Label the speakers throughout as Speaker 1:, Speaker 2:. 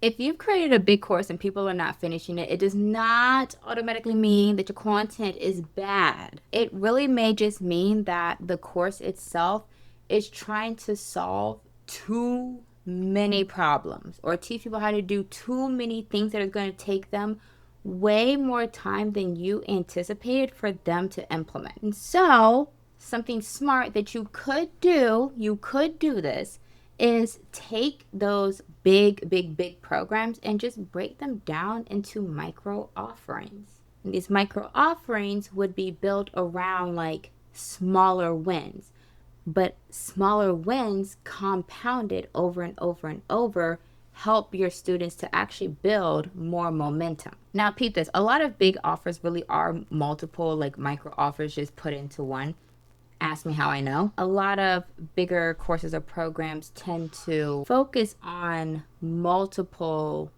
Speaker 1: If you've created a big course and people are not finishing it, it does not automatically mean that your content is bad. It really may just mean that the course itself is trying to solve too many problems or teach people how to do too many things that are going to take them way more time than you anticipated for them to implement. And so, something smart that you could do this, is take those big programs and just break them down into micro offerings. And these micro offerings would be built around like smaller wins, but smaller wins compounded over and over and over help your students to actually build more momentum. Now, peep this, a lot of big offers really are multiple like micro offers just put into one. Ask me how I know. A lot of bigger courses or programs tend to focus on multiple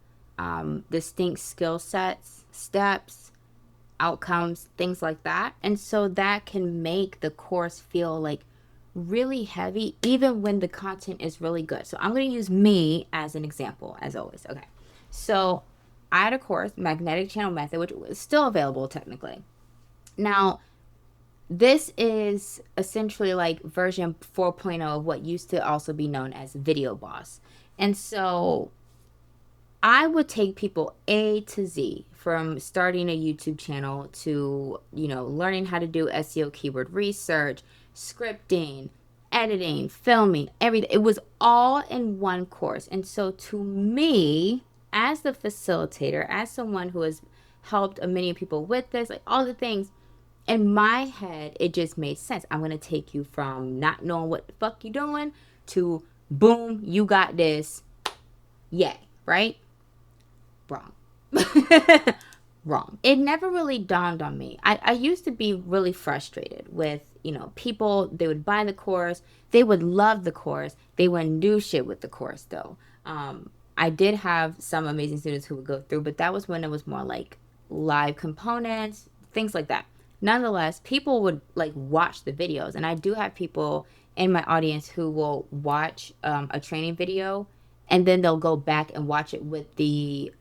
Speaker 1: distinct skill sets, steps, outcomes, things like that. And so that can make the course feel like really heavy, even when the content is really good. So I'm going to use me as an example, as always. Okay. So I had a course, Magnetic Channel Method, which was still available technically. Now, this is essentially like version 4.0 of what used to also be known as Video Boss. And so I would take people A to Z, from starting a YouTube channel to, learning how to do SEO keyword research, scripting, editing, filming, everything. It was all in one course. And so to me, as the facilitator, as someone who has helped many people with this, like all the things, in my head, it just made sense. I'm going to take you from not knowing what the fuck you doing to boom, you got this. Yay, right? Wrong. Wrong. It never really dawned on me. I used to be really frustrated with, people, they would buy the course, they would love the course, they wouldn't do shit with the course though. I did have some amazing students who would go through, but that was when it was more like live components, things like that. Nonetheless, people would like watch the videos, and I do have people in my audience who will watch a training video, and then they'll go back and watch it with the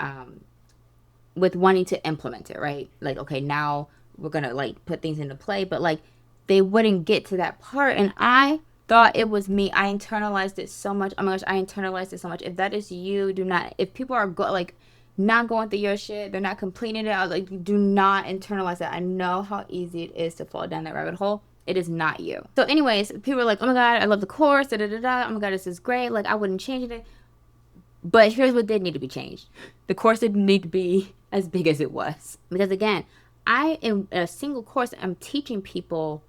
Speaker 1: with wanting to implement it, right? Like, okay, now we're gonna like put things into play, but like they wouldn't get to that part, and I thought it was me. I internalized it so much. Oh my gosh, I internalized it so much. If that is you, do not. If people are like not going through your shit, they're not completing it. I was like, do not internalize that. I know how easy it is to fall down that rabbit hole. It is not you. So, anyways, people are like, oh my god, I love the course. Da da da da. Oh my god, this is great. Like, I wouldn't change it. But here's what did need to be changed. The course didn't need to be as big as it was. Because again, I in a single course, I'm teaching people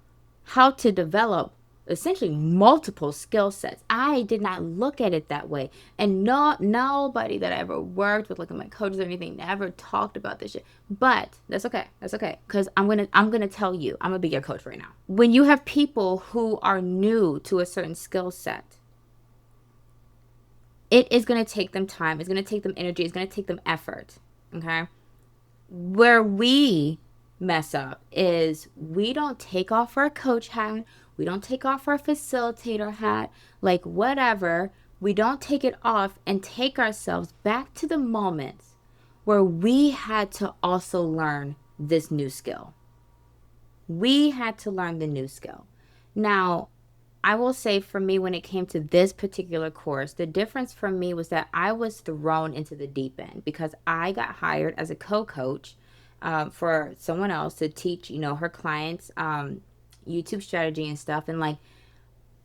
Speaker 1: how to develop essentially multiple skill sets. I did not look at it that way. And nobody that I ever worked with, like my coaches or anything, never talked about this shit. But that's okay. That's okay. Because I'm gonna tell you, I'm gonna be your coach right now. When you have people who are new to a certain skill set, it is going to take them time. It's going to take them energy. It's going to take them effort. Okay. Where we mess up is we don't take off our coach hat. We don't take off our facilitator hat. Like whatever. We don't take it off and take ourselves back to the moments where we had to also learn this new skill. We had to learn the new skill. Now, I will say for me, when it came to this particular course, the difference for me was that I was thrown into the deep end because I got hired as a co-coach for someone else to teach, her clients YouTube strategy and stuff. And like,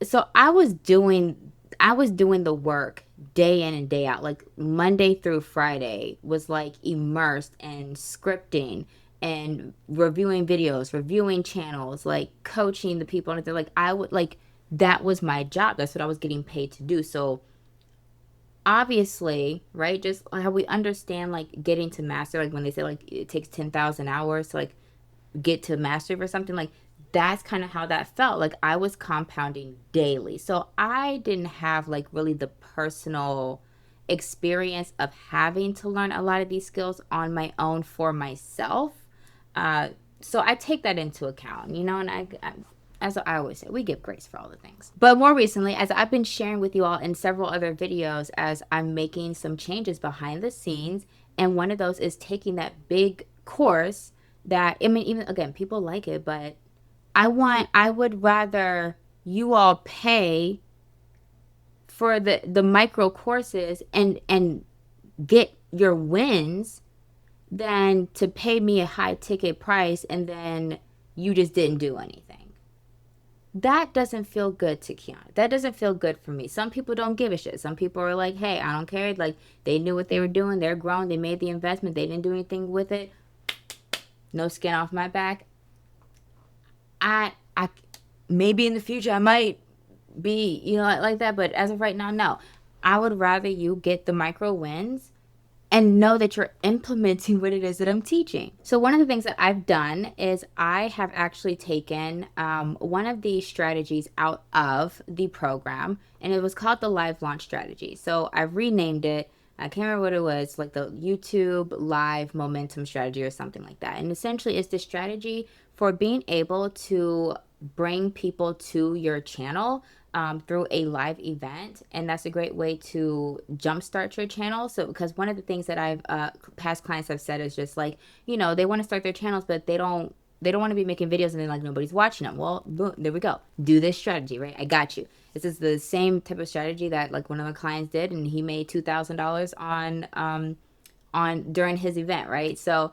Speaker 1: so I was doing the work day in and day out. Like Monday through Friday was like immersed in scripting and reviewing videos, reviewing channels, like coaching the people. And they're like, I would like, that was my job. That's what I was getting paid to do. So obviously, right, just how we understand like getting to master, like when they say like it takes 10,000 hours to like get to mastery or something, like that's kind of how that felt. Like I was compounding daily. So I didn't have like really the personal experience of having to learn a lot of these skills on my own for myself. So I take that into account, and as I always say, we give grace for all the things. But more recently, as I've been sharing with you all in several other videos, as I'm making some changes behind the scenes, and one of those is taking that big course that, I mean, even again, people like it, but I would rather you all pay for the micro courses and get your wins than to pay me a high ticket price and then you just didn't do anything. That doesn't feel good to Kiana. That doesn't feel good for me. Some people don't give a shit. Some people are like, hey, I don't care. Like, they knew what they were doing. They're grown. They made the investment. They didn't do anything with it. No skin off my back. I maybe in the future I might be, like that. But as of right now, no. I would rather you get the micro wins and know that you're implementing what it is that I'm teaching. So one of the things that I've done is I have actually taken one of the strategies out of the program, and it was called the live launch strategy. So I've renamed it. I can't remember what it was, like the YouTube live momentum strategy or something like that. And essentially it's the strategy for being able to bring people to your channel through a live event. And that's a great way to jumpstart your channel. So, because one of the things that I've past clients have said is just like, they want to start their channels, but they don't want to be making videos and then like nobody's watching them. Well, boom, there we go. Do this strategy, right? I got you. This is the same type of strategy that like one of my clients did, and he made $2,000 on during his event, right? So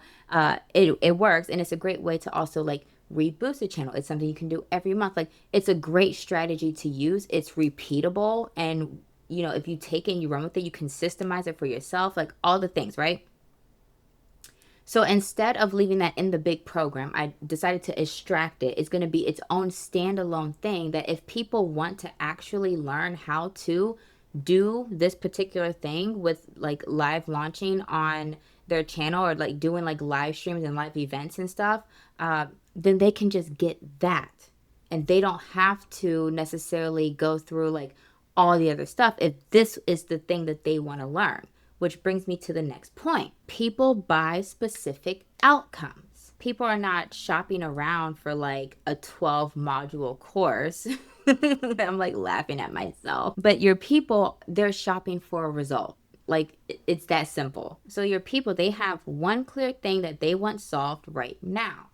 Speaker 1: it works, and it's a great way to also like reboost the channel. It's something you can do every month. Like, it's a great strategy to use. It's repeatable, and if you take it and you run with it, you can systemize it for yourself, like all the things, right? So instead of leaving that in the big program, I decided to extract it. It's going to be its own standalone thing that if people want to actually learn how to do this particular thing with like live launching on their channel, or like doing like live streams and live events and stuff, then they can just get that. And they don't have to necessarily go through like all the other stuff if this is the thing that they want to learn. Which brings me to the next point. People buy specific outcomes. People are not shopping around for like a 12 module course. I'm like laughing at myself. But your people, they're shopping for a result. Like, it's that simple. So your people, they have one clear thing that they want solved right now,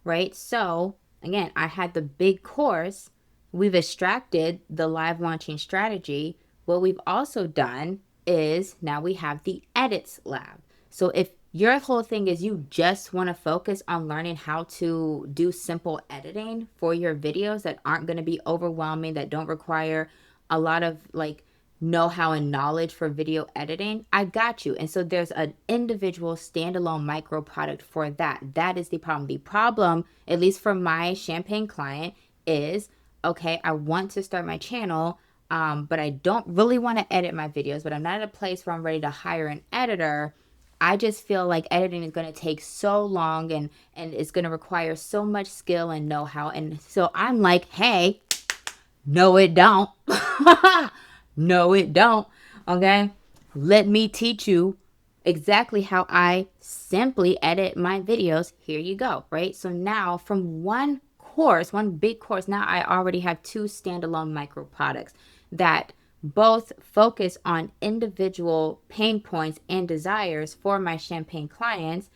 Speaker 1: right? So again, I had the big course. We've extracted the live launching strategy. What we've also done is now we have the edits lab. So if your whole thing is you just want to focus on learning how to do simple editing for your videos that aren't going to be overwhelming, that don't require a lot of like know-how and knowledge for video editing, I got you. And so there's an individual standalone micro product for that. That is the problem. The problem, at least for my Champagne client, is, okay, I want to start my channel, but I don't really want to edit my videos, but I'm not at a place where I'm ready to hire an editor. I just feel like editing is going to take so long and it's going to require so much skill and know-how. And so I'm like, hey, no, it don't. No, it don't. Okay. Let me teach you exactly how I simply edit my videos. Here you go. Right. So now from one course, one big course, now I already have two standalone micro products that both focus on individual pain points and desires for my Champagne clients,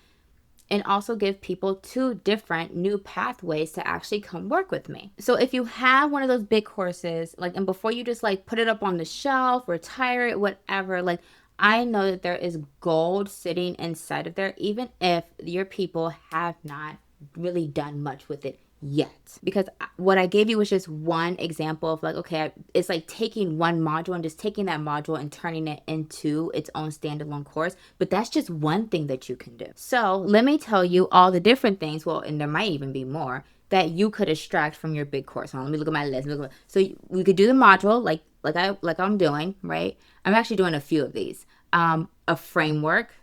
Speaker 1: and also give people two different new pathways to actually come work with me. So if you have one of those big courses, like, and before you just like put it up on the shelf, retire it, whatever, like, I know that there is gold sitting inside of there, even if your people have not really done much with it yet. Because what I gave you was just one example of like, okay, it's like taking one module and just taking that module and turning it into its own standalone course. But that's just one thing that you can do. So let me tell you all the different things, well, and there might even be more, that you could extract from your big course. Let me look at my list. So we could do the module like I'm doing, right? I'm actually doing a few of these. A framework,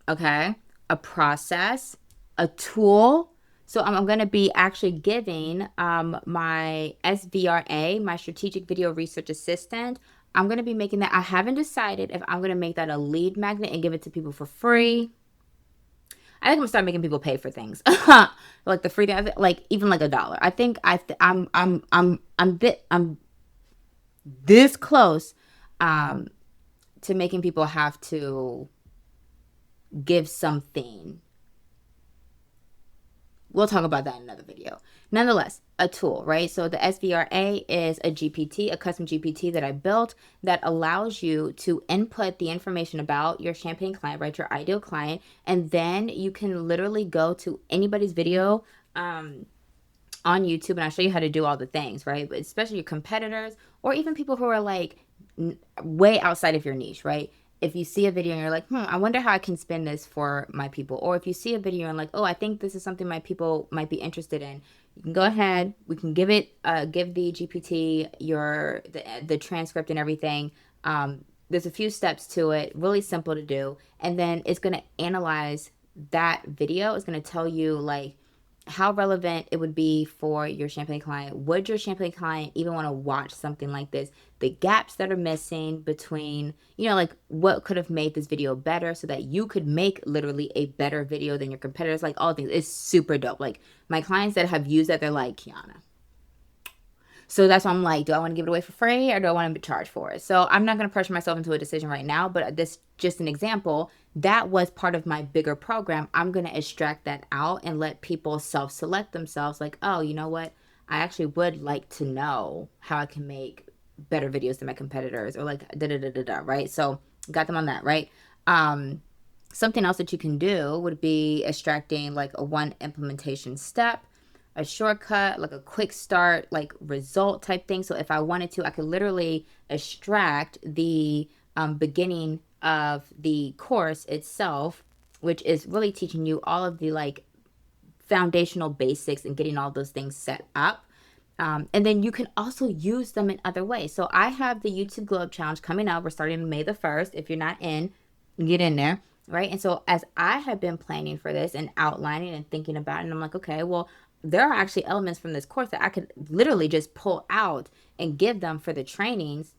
Speaker 1: okay, a process, a tool. So I'm going to be actually giving my SVRA, my Strategic Video Research Assistant. I'm going to be making that. I haven't decided if I'm going to make that a lead magnet and give it to people for free. I think I'm gonna start making people pay for things, like the free thing, like even like $1. I think I'm this close, um, to making people have to give something. We'll talk about that in another video. Nonetheless, a tool, right? So the SVRA is a GPT, a custom GPT that I built that allows you to input the information about your champagne client, right? Your ideal client. And then you can literally go to anybody's video on YouTube, and I'll show you how to do all the things, right? But especially your competitors or even people who are like way outside of your niche, right? If you see a video and you're like, I wonder how I can spin this for my people. Or if you see a video and like, oh, I think this is something my people might be interested in, you can go ahead. We can give the GPT the transcript and everything. There's a few steps to it, really simple to do. And then it's going to analyze that video. It's going to tell you like how relevant it would be for your champagne client. Would your champagne client even want to watch something like this? The gaps that are missing between, like what could have made this video better so that you could make literally a better video than your competitors. Like all things, it's super dope. Like my clients that have used that, they're like, Kiana. So that's why I'm like, do I want to give it away for free or do I want to charge for it? So I'm not going to pressure myself into a decision right now, but this just an example. That was part of my bigger program. I'm going to extract that out and let people self-select themselves like, oh, you know what? I actually would like to know how I can make better videos than my competitors or like da-da-da-da-da, right? So got them on that, right? Something else that you can do would be extracting like a one implementation step, a shortcut, like a quick start, like result type thing. So if I wanted to, I could literally extract the beginning of the course itself, which is really teaching you all of the like foundational basics and getting all those things set up. And then you can also use them in other ways. So I have the YouTube Globe Challenge coming up. We're starting May the 1st. If you're not in, get in there, right? And so as I have been planning for this and outlining and thinking about it, and I'm like, okay, well, there are actually elements from this course that I could literally just pull out and give them for the trainings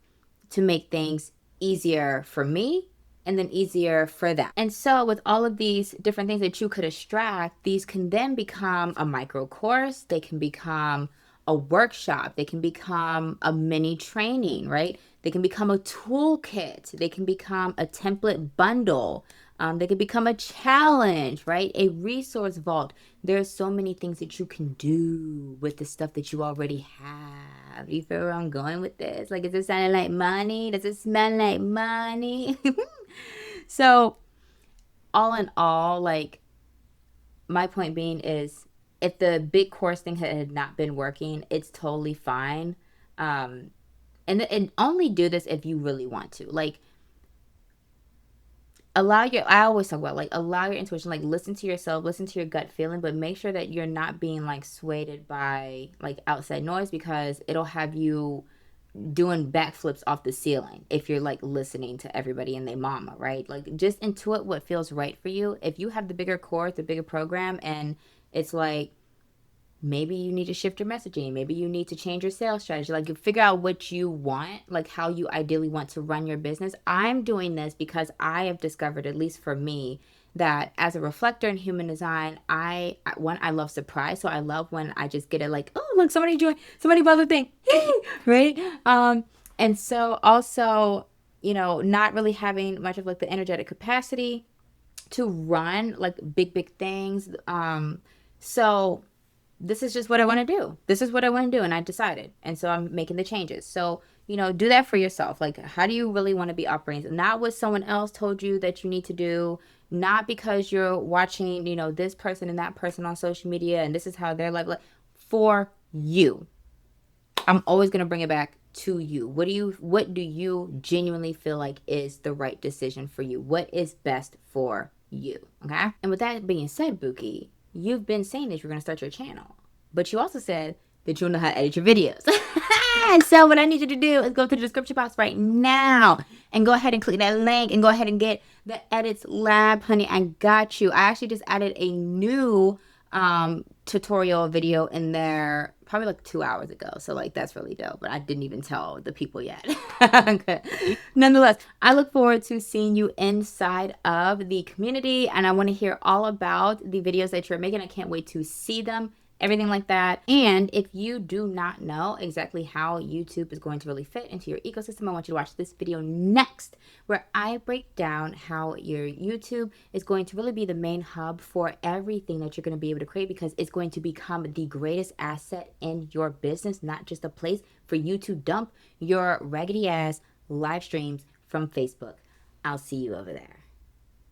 Speaker 1: to make things easier for me and then easier for them. And so with all of these different things that you could extract, these can then become a micro course. They can become a workshop. They can become a mini training, right? They can become a toolkit. They can become a template bundle. They can become a challenge, right? A resource vault. There's so many things that you can do with the stuff that you already have. You feel where I'm going with this? Like, is it sounding like money? Does it smell like money? So, all in all, like, my point being is if the big course thing had not been working, it's totally fine. And only do this if you really want to. Like, I always talk about like allow your intuition, like listen to yourself, listen to your gut feeling, but make sure that you're not being like swayed by like outside noise, because it'll have you doing backflips off the ceiling if you're like listening to everybody and their mama, right? Like just intuit what feels right for you. If you have the bigger course, the bigger program, and it's like maybe you need to shift your messaging, maybe you need to change your sales strategy, like you figure out what you want, like how you ideally want to run your business. I'm doing this because I have discovered, at least for me, that as a reflector in human design, I love surprise. So I love when I just get it like, oh look, somebody joined, somebody bought the thing. Right. And so also, not really having much of like the energetic capacity to run like big things. So this is just what I want to do. This is what I want to do. And I decided. And so I'm making the changes. So, do that for yourself. Like, how do you really want to be operating? Not what someone else told you that you need to do. Not because you're watching, this person and that person on social media and this is how their life, like, for you. I'm always going to bring it back to you. What do you genuinely feel like is the right decision for you? What is best for you? Okay. And with that being said, Buki, you've been saying that you're going to start your channel, but you also said that you'll know how to edit your videos. And so what I need you to do is go to the description box right now and go ahead and click that link and go ahead and get the Edits Lab, honey. I got you. I actually just added a new tutorial video in there probably like 2 hours ago. So like that's really dope. But I didn't even tell the people yet. Okay. Nonetheless, I look forward to seeing you inside of the community, and I want to hear all about the videos that you're making. I can't wait to see them, everything like that. And if you do not know exactly how YouTube is going to really fit into your ecosystem, I want you to watch this video next, where I break down how your YouTube is going to really be the main hub for everything that you're going to be able to create, because it's going to become the greatest asset in your business, not just a place for you to dump your raggedy ass live streams from Facebook. I'll see you over there.